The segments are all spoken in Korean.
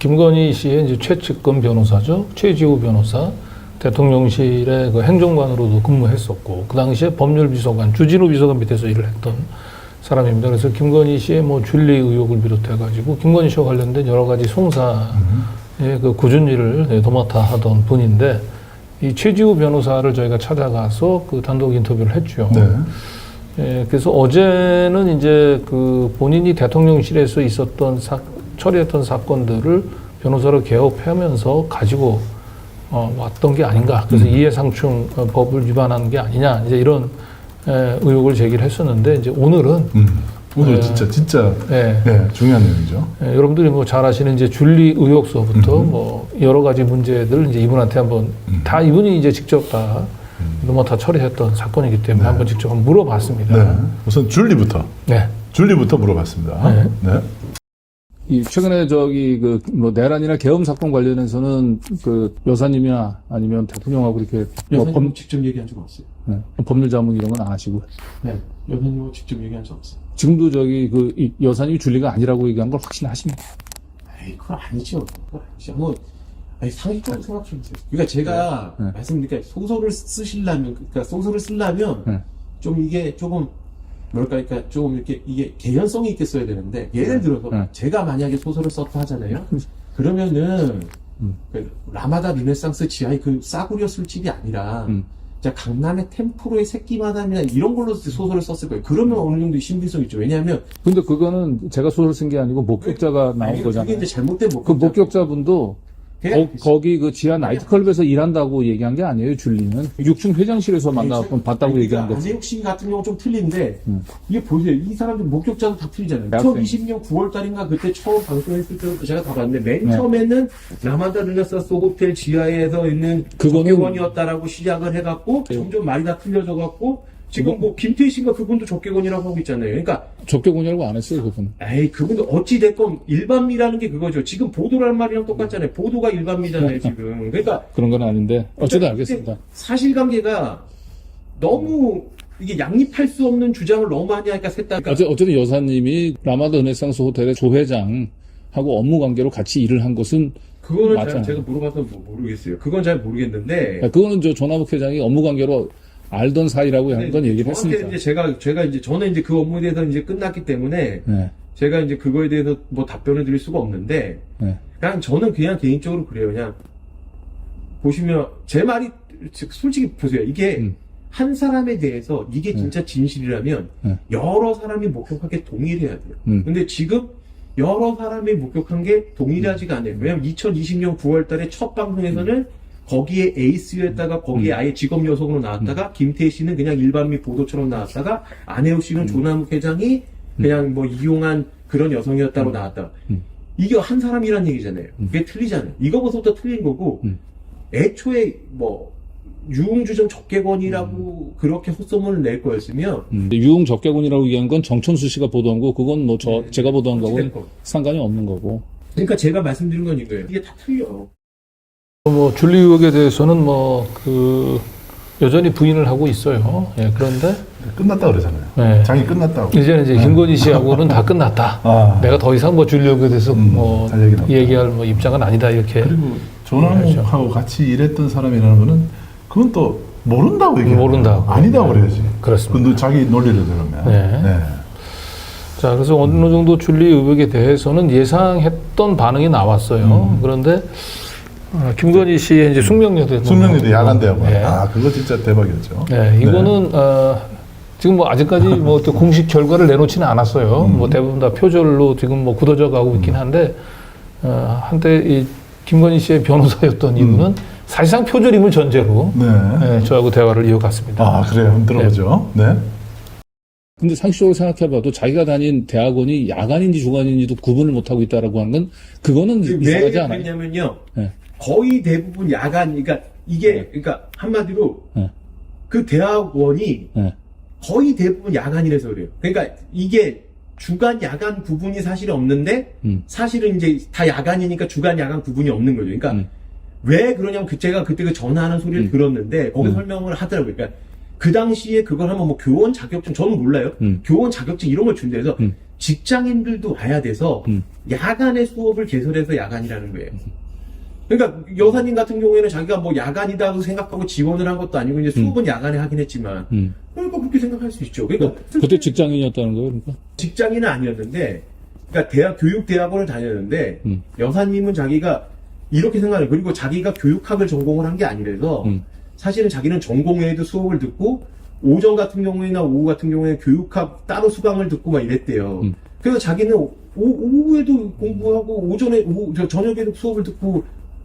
김건희 씨의 이제 최측근 변호사죠. 최지우 변호사. 대통령실의 그 행정관으로도 근무했었고, 그 당시에 법률비서관, 주진우 비서관 밑에서 일을 했던 사람입니다. 그래서 김건희 씨의 뭐 줄리 의혹을 비롯해가지고, 김건희 씨와 관련된 여러 가지 송사의 그 꾸준 일을 도맡아 하던 분인데, 이 최지우 변호사를 저희가 찾아가서 그 단독 인터뷰를 했죠. 네. 예, 그래서 어제는 이제 그 본인이 대통령실에서 있었던 처리했던 사건들을 변호사로 개업하면서 가지고 왔던 게 아닌가. 그래서 이해상충 법을 위반한 게 아니냐. 이제 이런 의혹을 제기를 했었는데, 이제 오늘은 오늘 진짜 중요한 내용이죠. 여러분들이 뭐 잘 아시는 이제 줄리 의혹서부터 뭐 여러 가지 문제들 이제 이분한테 한번 다 이분이 이제 직접 다 다 처리했던 사건이기 때문에 한번 직접 한번 물어봤습니다. 네. 우선 줄리부터. 네. 줄리부터 물어봤습니다. 네. 네. 이 최근에 저기 그 뭐 내란이나 계엄 사건 관련해서는 그 여사님이나 아니면 대통령하고 이렇게 여사님은 직접 얘기한 적 없어요. 네, 법률 자문 이런 건 안 하시고. 네, 여사님은 직접 얘기한 적 없어요. 지금도 저기 그 이 여사님이 줄리가 아니라고 얘기한 걸 확신하십니까? 에이, 그건 아니죠. 그건 아니죠. 뭐, 아니, 상식적으로 생각해 보세요. 그러니까 제가 네. 말씀드리니까 소설을 쓰시려면, 그러니까 소설을 쓰려면 네. 좀 이게 조금 뭐랄까, 그러니까 좀 이렇게 이게 개연성이 있게 써야 되는데, 예를 들어서 제가 만약에 소설을 썼다 하잖아요. 그러면은 그 라마다 르네상스 지하의 그 싸구려 술집이 아니라 자 강남의 템프로의 새끼마담이나 이런 걸로 소설을 썼을 거예요. 그러면 어느 정도 신빙성 있죠. 왜냐하면 근데 그거는 제가 소설 쓴 게 아니고 목격자가 나온 아니, 거잖아요. 그게 이제 잘못된 그 목격자분도 거기 그 지하 나이트클럽에서 일한다고 얘기한 게 아니에요, 줄리는. 6층 회장실에서 만나서 봤다고 얘기한 거지. 안재욱 씨 같은 경우는 좀 틀린데, 이게 보세요. 이 사람들 목격자도 다 틀리잖아요. 대학생. 2020년 9월달인가 그때 처음 방송했을 때부터 제가 다 봤는데, 맨 네. 처음에는 라마다 르네상스 호텔 지하에서 있는 적개건이었다라고 시작을 해갖고, 점점 말이 다 틀려져갖고, 지금 뭐 김태희 씨가 그분도 적개건이라고 하고 있잖아요. 그러니까 적개곤이라고 안 했어요, 그분. 에이, 그분도 어찌됐건 일반미라는 게 그거죠. 지금 보도란 말이랑 똑같잖아요. 보도가 일반미잖아요, 지금. 그러니까. 그런 건 아닌데. 어쨌든 알겠습니다. 사실관계가 너무 이게 양립할 수 없는 주장을 너무 많이 하니까 셋다. 어쨌든 여사님이 라마다 르네상스 호텔의 조회장하고 업무 관계로 같이 일을 한 것은 그거는 맞잖아요. 제가 물어봐서 모르겠어요. 그건 잘 모르겠는데. 그거는 저 조남욱 회장이 업무 관계로 알던 사이라고 한 건 얘기를 정확히 했으니까. 이제 제가 이제 저는 이제 그 업무에 대해서 이제 끝났기 때문에 네. 제가 이제 그거에 대해서 뭐 답변을 드릴 수가 없는데 네. 그냥 저는 그냥 개인적으로 그래요. 그냥 보시면 제 말이 솔직히 보세요. 이게 한 사람에 대해서 이게 진짜 진실이라면 여러 사람이 목격하게 동의를 해야 돼요. 근데 지금 여러 사람이 목격한 게 동일하지가 않아요. 왜냐면 2020년 9월 달에 첫 방송에서는 거기에 에이스였다가 거기에 아예 직업 여성으로 나왔다가 김태희 씨는 그냥 일반미 보도처럼 나왔다가 안혜욱 씨는 조남욱 회장이 그냥 뭐 이용한 그런 여성이었다고 나왔다. 이게 한 사람이란 얘기잖아요. 그게 틀리잖아요. 이거부터 틀린 거고 애초에 뭐 유흥주점 적개건이라고 그렇게 헛소문을 낼 거였으면 유흥 적개곤이라고 얘기한 건 정천수 씨가 보도한 거고 그건 뭐 제가 보도한 거고는 어찌됐건. 상관이 없는 거고. 그러니까 제가 말씀드린 건 이거예요. 이게 다 틀려. 뭐 줄리 의혹에 대해서는 뭐 그 여전히 부인을 하고 있어요. 예, 그런데 끝났다 그러잖아요. 네. 장이 끝났다고. 이제는 이제 김건희 씨하고는 다 끝났다. 아. 내가 더 이상 뭐 줄리 의혹에 대해서 뭐 할 얘기는 없다. 얘기할 뭐 입장은 아니다 이렇게. 그리고 조남욱하고 같이 일했던 사람이라는 거는 그건 또 모른다고 얘기해요. 모른다고. 아니다고 그래야지. 그렇습니다. 그 자기 논리를 들으면. 네. 자, 그래서 어느 정도 줄리 의혹에 대해서는 예상했던 반응이 나왔어요. 그런데 김건희 씨의 이제 숙명여대. 숙명여대 야간대학원. 네. 아, 그거 진짜 대박이었죠. 네, 이거는 지금 뭐 아직까지 뭐 또 공식 결과를 내놓지는 않았어요. 뭐 대부분 다 표절로 지금 뭐 굳어져 가고 있긴 한데 한때 이 김건희 씨의 변호사였던 이분은 사실상 표절임을 전제로 네. 저하고 대화를 이어갔습니다. 아, 그래요. 한번 들어보죠. 네. 근데 상식적으로 생각해봐도 자기가 다닌 대학원이 야간인지 주간인지도 구분을 못하고 있다라고 하는 건 그거는 이상하지 않아요? 왜냐면요. 네. 거의 대부분 야간, 그러니까 이게, 그러니까 한마디로 네. 그 대학원이 네. 거의 대부분 야간이라서 그래요. 그러니까 이게 주간, 야간 구분이 사실 없는데 사실은 이제 다 야간이니까 주간, 야간 구분이 없는 거죠. 그러니까 왜 그러냐면 제가 그때 그 전화하는 소리를 들었는데 거기 설명을 하더라고요. 그러니까 그 당시에 그걸 하면 뭐 교원 자격증, 저는 몰라요. 교원 자격증 이런 걸 준대서 직장인들도 와야 돼서 야간에 수업을 개설해서 야간이라는 거예요. 그러니까 여사님 같은 경우에는 자기가 뭐 야간이다고 생각하고 지원을 한 것도 아니고 이제 수업은 야간에 하긴 했지만 그러니까 그렇게 생각할 수 있죠. 그러니까 그때 직장인이었다는 거예요, 그러니까? 직장인은 아니었는데, 그러니까 교육대학원을 다녔는데 여사님은 자기가 이렇게 생각해요. 그리고 자기가 교육학을 전공을 한 게 아니라서 사실은 자기는 전공 외에도 수업을 듣고 오전 같은 경우에나 오후 같은 경우에 교육학 따로 수강을 듣고 막 이랬대요. 그래서 자기는 오후에도 공부하고 저녁에도 수업을 듣고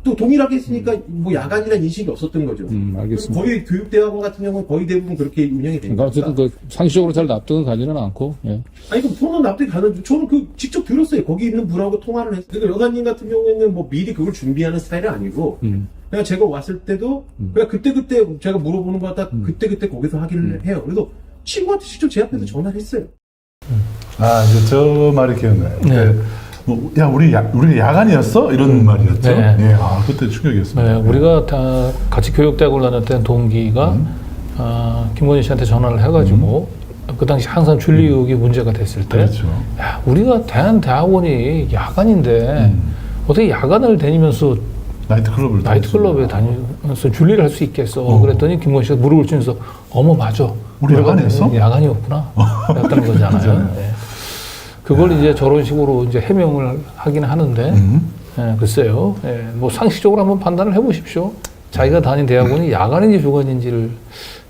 또 동일하게 했으니까 뭐 야간이라는 인식이 없었던 거죠. 알겠습니다. 거의 교육대학원 같은 경우는 거의 대부분 그렇게 운영이 됩니다. 그러니까 어쨌든 그 상식적으로 잘 납득은 가지는 않고, 예. 아니, 저는 납득이 가는, 저는 직접 들었어요. 거기 있는 분하고 통화를 했어요. 그러니까 여사님 같은 경우에는 뭐 미리 그걸 준비하는 스타일은 아니고, 그냥 제가 왔을 때도, 그냥 그때그때 제가 물어보는 거 갖다 그때그때 거기서 확인을 해요. 그래서 친구한테 직접 제 앞에서 전화를 했어요. 이제 저 말이 기억나요. 네. 뭐, 야, 우리 야간이었어? 이런 말이었죠. 네. 예, 그때 충격이었습니다. 네, 우리가 다 같이 교육대학을 다녔던 동기가 김건희 씨한테 전화를 해가지고 그 당시 항상 준리 의혹이 문제가 됐을 때, 그렇죠. 야, 우리가 대학원이 야간인데 어떻게 야간을 다니면서 나이트클럽에 다니면서 준리를 할 수 있겠어? 그랬더니 김건희 씨가 무릎을 치면서 어머 맞아. 우리 야간이었어? 야간이었구나. 였다는 거잖아요. 네. 그걸 이제 저런 식으로 이제 해명을 하긴 하는데, 예, 글쎄요. 예, 뭐 상식적으로 한번 판단을 해보십시오. 자기가 다닌 대학원이 야간인지 주간인지를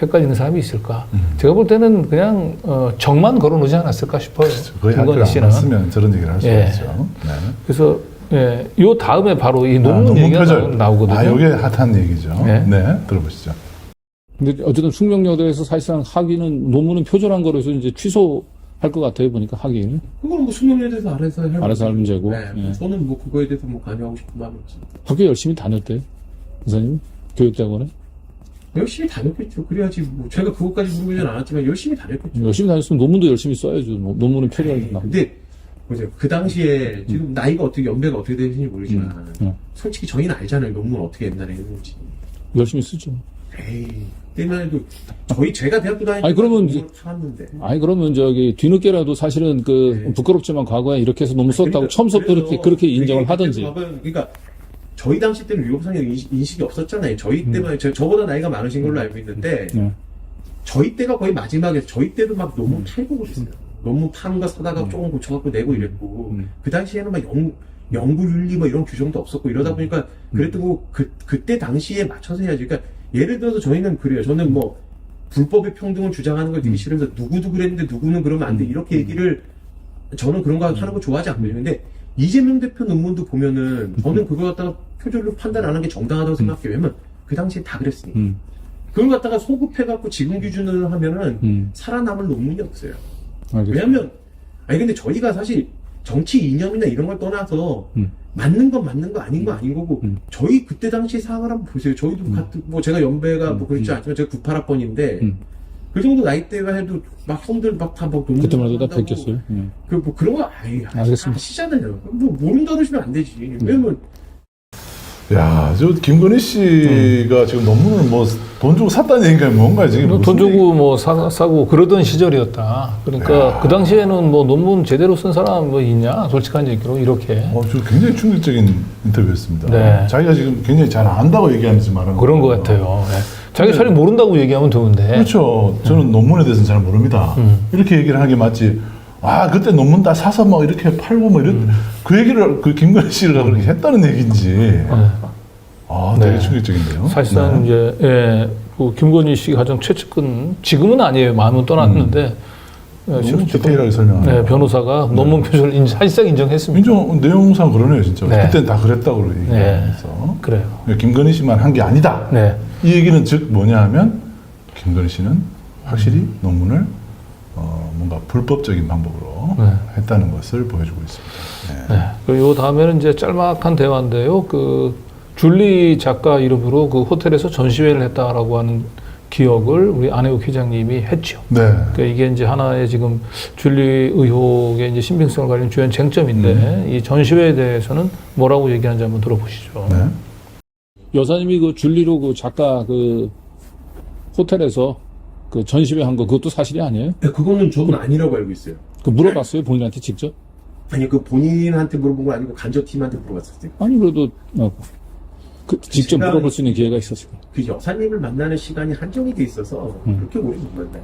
헷갈리는 사람이 있을까? 제가 볼 때는 그냥 정만 걸어놓지 않았을까 싶어요. 거의 학교를 안 갔으면 저런 얘기를 할 수가 있죠. 네. 그래서 예, 요 다음에 바로 이 논문 얘기가 표절. 나오거든요. 이게 핫한 얘기죠. 네. 네, 들어보시죠. 근데 어쨌든 숙명여대에서 사실상 학위는 논문은 표절한 거라서 이제 취소할 것 같아요, 보니까 학위는. 그건 뭐 숙명에 대해서 알아서 할 문제고. 네, 예. 저는 뭐 그거에 대해서 뭐 관여하고 싶은 마음이 없습니다. 학교 열심히 다녔대요, 선생님? 교육대학원에? 열심히 다녔겠죠. 그래야지 뭐 제가 그것까지 물어보진 않았지만 열심히 다녔겠죠. 열심히 다녔으면 논문도 열심히 써야죠. 논문은 표절한다. 근데 보세요. 그 당시에 지금 나이가 연배가 어떻게 되는지 모르지만 솔직히 저희는 알잖아요. 논문 어떻게 옛날에 했는지. 열심히 쓰죠. 에이, 그때만 해도 제가 대학교 다닐 때 아니, 그러면 논문을 팔았는데. 아니, 그러면 뒤늦게라도 사실은 부끄럽지만 과거에 이렇게 해서 논문 썼다고 처음부터 그렇게 인정을 하든지. 그러니까 저희 당시 때는 위법성의 인식이 없었잖아요. 저희 때만, 저보다 나이가 많으신 걸로 알고 있는데, 저희 때가 거의 마지막에, 저희 때도 막 논문 팔고 그랬어요. 논문 파는 거 사다가 조금 고쳐갖고 내고 이랬고, 그 당시에는 막 연구윤리 뭐 이런 규정도 없었고 이러다 보니까, 그랬고, 그때 당시에 맞춰서 해야지. 그러니까, 예를 들어서 저희는 그래요. 저는 뭐, 불법의 평등을 주장하는 걸 되게 싫어서, 누구도 그랬는데 누구는 그러면 안 돼. 이렇게 얘기를, 저는 그런 거 하는 거 좋아하지 않거든요. 근데, 이재명 대표 논문도 보면은, 저는 그걸 갖다가 표절로 판단 안 한 게 정당하다고 생각해요. 왜냐면, 그 당시에 다 그랬으니까. 그걸 갖다가 소급해갖고 지금 기준으로 하면은, 살아남을 논문이 없어요. 왜냐면, 근데 저희가 사실, 정치 이념이나 이런 걸 떠나서, 맞는 건 맞는 거 아닌 거 아닌 거고, 저희 그때 당시 상황을 한번 보세요. 저희도 같은, 뭐 제가 연배가 뭐 그렇지 않지만 제가 98학번인데, 그 정도 나이대가 해도 막 형들 막 다 막 논문 그때만 해도 다 뺏겼어요. 뭐 그런 거 알겠습니다. 아시잖아요. 뭐 모른다 그러시면 안 되지. 왜냐면 야, 저 김건희 씨가 지금 논문을 뭐 돈 주고 샀다는 얘기가 뭔가 지금 돈 주고 뭐 사고 그러던 시절이었다. 그러니까 그 당시에는 뭐 논문 제대로 쓴 사람 뭐 있냐? 솔직한 얘기로 이렇게. 저 굉장히 충격적인 인터뷰였습니다. 네. 자기가 지금 굉장히 잘 안다고 얘기하면서 말하는 그런 것 같아요. 네. 자기가 잘 모른다고 얘기하면 좋은데. 그렇죠. 저는 논문에 대해서는 잘 모릅니다. 이렇게 얘기를 하는 게 맞지. 그때 논문 다 사서 막 이렇게 팔고 뭐 이런 그 얘기를 김건희 씨가 그렇게 했다는 얘기인지. 되게 네. 충격적인데요. 사실상 이제 그 김건희 씨 가장 최측근 지금은 아니에요. 마음은 떠났는데 너무 디테일하게 설명하네요. 변호사가 논문 표절 사실상 인정했습니다. 내용상 그러네요, 진짜. 네. 그때는 다 그랬다고 얘기하면서. 그래요. 김건희 씨만 한 게 아니다. 네. 이 얘기는 즉 뭐냐 하면 김건희 씨는 확실히 논문을 뭔가 불법적인 방법으로 했다는 것을 보여주고 있습니다. 네. 그리고 요 다음에는 이제 짤막한 대화인데요. 그 줄리 작가 이름으로 그 호텔에서 전시회를 했다라고 하는 기억을 우리 안혜욱 회장님이 했죠. 네. 그러니까 이게 이제 하나의 지금 줄리 의혹의 이제 신빙성을 가리는 주요 쟁점인데 이 전시회에 대해서는 뭐라고 얘기하는지 한번 들어보시죠. 네. 여사님이 그 줄리로 그 작가 그 호텔에서 그 전시회 한 거 그것도 사실이 아니에요? 그거는 저는 아니라고 알고 있어요. 그 물어봤어요 본인한테 직접? 아니 그 본인한테 물어본 건 아니고 간접팀한테 물어봤을 때. 아니 그래도 직접 제가 물어볼 수 있는 기회가 있었을 거예요. 그 여사님을 만나는 시간이 한정이 돼 있어서 그렇게 오래 못 만나요.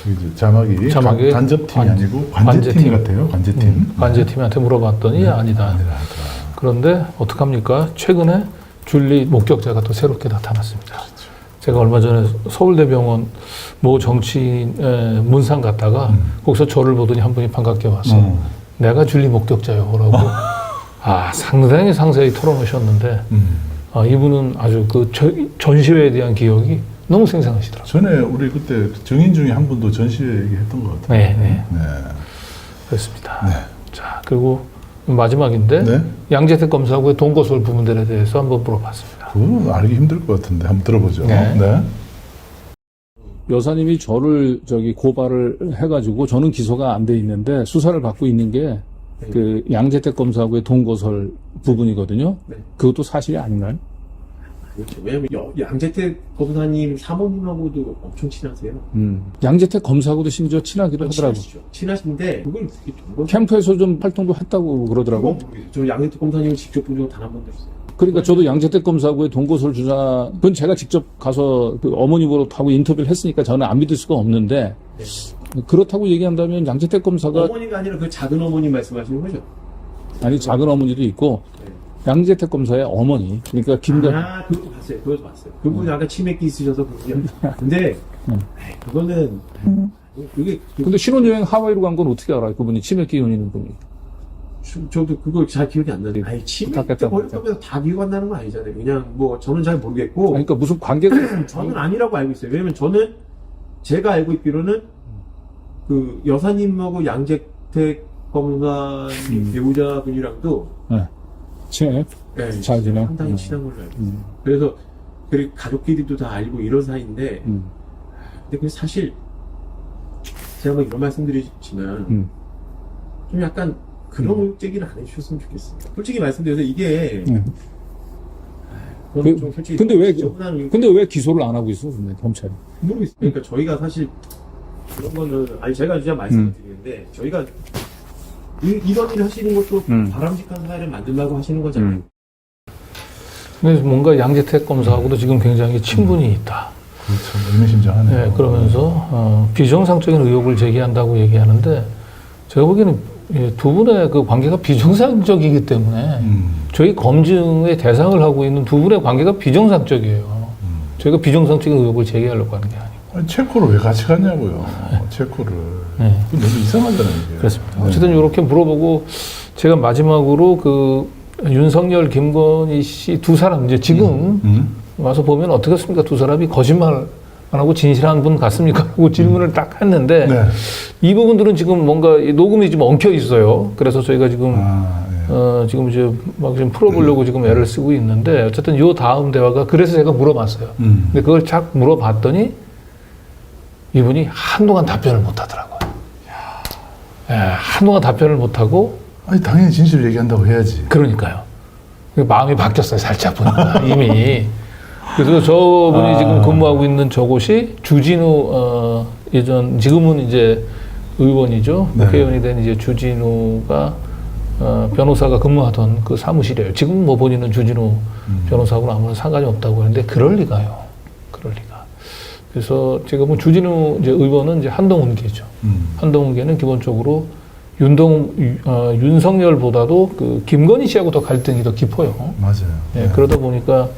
이제 자막이 자막이 간접팀이 아니고 관제팀 같아요. 관제팀. 관제팀한테 물어봤더니 아니다. 그런데 어떡합니까? 최근에 줄리 목격자가 또 새롭게 나타났습니다. 제가 얼마 전에 서울대병원 모 정치인 문상 갔다가 거기서 저를 보더니 한 분이 반갑게 와서 내가 줄리 목격자요 라고 상당히 상세히 털어놓으셨는데 이분은 아주 그 전시회에 대한 기억이 너무 생생하시더라고요. 전에 우리 그때 정인 중에 한 분도 전시회 얘기했던 것 같아요. 네. 그렇습니다. 네. 자, 그리고 마지막인데 네. 양재택 검사하고의 동거설 부분들에 대해서 한번 물어봤습니다. 그건 알기 힘들 것 같은데 한번 들어보죠. 네. 여사님이 저를 고발을 해가지고 저는 기소가 안 돼 있는데 수사를 받고 있는 게 그 양재택 검사하고의 동거설 부분이거든요. 네. 그것도 사실이 아닌가요? 그렇죠. 왜냐면 양재택 검사님 사모님하고도 엄청 친하세요. 양재택 검사하고도 심지어 친하기도 하더라고요. 친하신데 그걸 그렇게 동거 캠프에서 좀 활동도 했다고 그러더라고요. 저 양재택 검사님을 직접 본 적은 단 한 번도 없어요. 그러니까 저도 양재택 검사하고의 동거설 주자, 그건 제가 직접 가서 그 어머님으로 하고 인터뷰를 했으니까 저는 안 믿을 수가 없는데, 그렇다고 얘기한다면 양재택 검사가, 어머니가 아니라 그 작은 어머니 말씀하시는 거죠? 아니, 작은 어머니도 있고, 네. 양재택 검사의 어머니, 그러니까 그것도 봤어요. 그것도 봤어요. 그분 아까 치매기 있으셔서 그분이. 근데, 그거는, 그게, 근데 신혼여행 하와이로 간 건 어떻게 알아요? 그분이 치매 기운이 있는 분이. 저도 그거 잘 기억이 안 나는데. 아니, 치매 때 부탁했다고 거기서 다 기억 안 나는 건 아니잖아요. 그냥 뭐, 저는 잘 모르겠고. 그러니까 무슨 관계가, 저는 아니라고 알고 있어요. 왜냐면 저는 제가 알고 있기로는 그 여사님하고 양재택 검사님 배우자분이랑도 네, 잘 지내. 상당히 친한 걸로 알고 있어요. 그래서 그리고 가족끼리도 다 알고 이런 사이인데 근데 그 사실 제가 뭐 이런 말씀드리지만 좀 약간 그런 얘기를 안 해주셨으면 좋겠어요. 솔직히 말씀드려서 이게 저는 좀 솔직히 근데 왜 기소를 안 하고 있어, 근데 검찰이? 모르겠어요. 그러니까 저희가 사실 그런 거는 제가 진짜 말씀을 드리는데 저희가 이런 일 하시는 것도 바람직한 사회를 만들려고 하시는 거잖아요. 근데 뭔가 양재택 검사하고도 지금 굉장히 친분이 있다. 그렇죠. 의미심장하네요. 네, 그러면서 비정상적인 의혹을 제기한다고 얘기하는데 제가 보기에는 두 분의 그 관계가 비정상적이기 때문에 저희 검증의 대상을 하고 있는 두 분의 관계가 비정상적이에요. 저희가 비정상적인 의혹을 제기하려고 하는 게 아니고. 아니, 체코를 왜 같이 갔냐고요. 체코를. 네. 그건 너무 이상하잖아요, 이게. 그렇습니다. 어쨌든 이렇게 물어보고 제가 마지막으로 그 윤석열, 김건희 씨 두 사람 이제 지금 와서 보면 어떻겠습니까? 두 사람이 거짓말 안 하고 진실한 분 같습니까? 라고 질문을 딱 했는데 네. 이 부분들은 지금 뭔가 녹음이 좀 엉켜 있어요. 그래서 저희가 지금 지금 이제 막 좀 풀어보려고 지금 애를 쓰고 있는데 어쨌든 요 다음 대화가 그래서 제가 물어봤어요. 근데 그걸 쫙 물어봤더니 이분이 한동안 답변을 못 하더라고요. 한동안 답변을 못 하고 아니, 당연히 진실을 얘기한다고 해야지. 그러니까요. 마음이 바뀌었어요, 살짝 보니까 이미. 그래서 저분이 지금 근무하고 있는 저곳이 주진우 예전 지금은 이제 의원이죠. 네. 국회의원이 된 이제 주진우가 변호사가 근무하던 그 사무실이에요. 지금 뭐 본인은 주진우 변호사하고는 아무런 상관이 없다고 하는데 그럴 리가요. 그럴 리가. 그래서 지금은 주진우 이제 의원은 이제 한동훈계죠. 한동훈계는 기본적으로 윤석열보다도 그 김건희 씨하고 더 갈등이 더 깊어요. 맞아요. 네, 그러다 보니까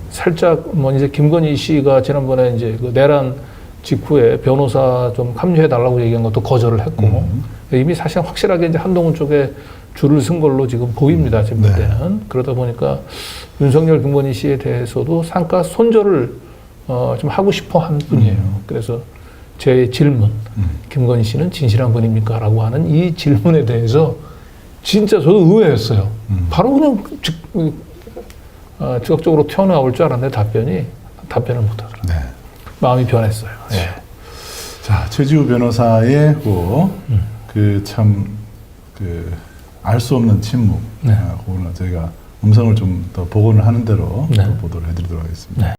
살짝 뭐 이제 김건희 씨가 지난번에 이제 그 내란 직후에 변호사 좀 합류해 달라고 얘기한 것도 거절을 했고 이미 사실 확실하게 이제 한동훈 쪽에 줄을 쓴 걸로 지금 보입니다. 지금 때는. 그러다 보니까 윤석열, 김건희 씨에 대해서도 상가 손절을 좀 하고 싶어 한 분이에요. 그래서 제 질문, 김건희 씨는 진실한 분입니까? 라고 하는 이 질문에 대해서 진짜 저도 의외였어요. 바로 그냥 즉각적으로 튀어나올 줄 알았는데 답변을 못 하더라고요. 네. 마음이 변했어요. 예. 자, 최지우 변호사의 알 수 없는 침묵. 네. 그거는 저희가 음성을 좀 더 복원을 하는 대로 네. 또 보도를 해드리도록 하겠습니다. 네.